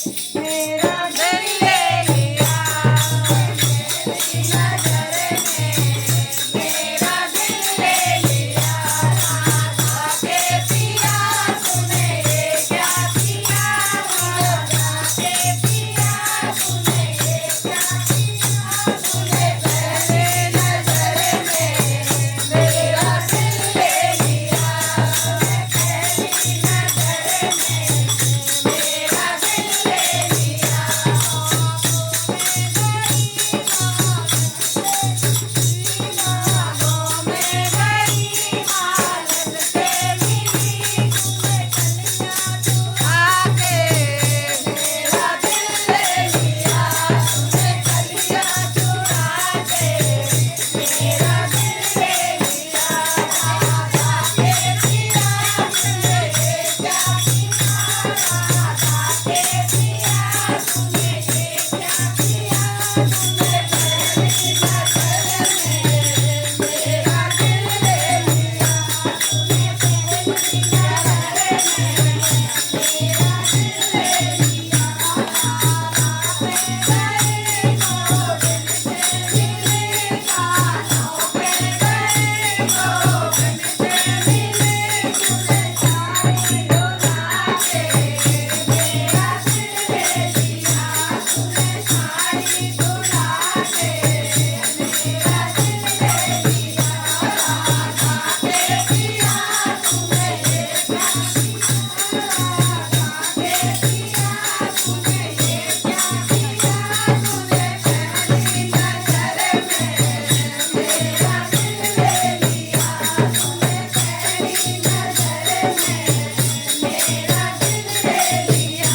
मेरा दिल ले लिया तेरी नजर ने मेरा दिल ले लिया राधा के पिया तूने ये क्या किया राधा के पिया तूने ये क्या किया तूने पहले नजर में मेरा दिल ले लिया पहली नजर में मेरा दिल ले लिया बागों में गई हालत से मिली तूने कलियां चुरा के मेरा दिल ले लिया तूने कलियां चुरा के मेरा दिल ले लिया राधा के पिया तूने ये क्या किया राधा के पिया तूने ये क्या किया तूने पहली नजर में मेरा दिल ले लिया तूने पहली नजर में मेरा दिल ले लिया राह पे गए तो दिल से मिले कानों पे गए तो दिल से मिले तूने साड़ी डोला के मेरा दिल ले लिया तूने साड़ी डोला के मेरा दिल ले लिया राधा के पिया तूने ये क्या किया राधा के पिया तूने ये क्या किया तूने पहली नजर में मेरा दिल ले लिया तूने पहली नजर में मेरा दिल ले लिया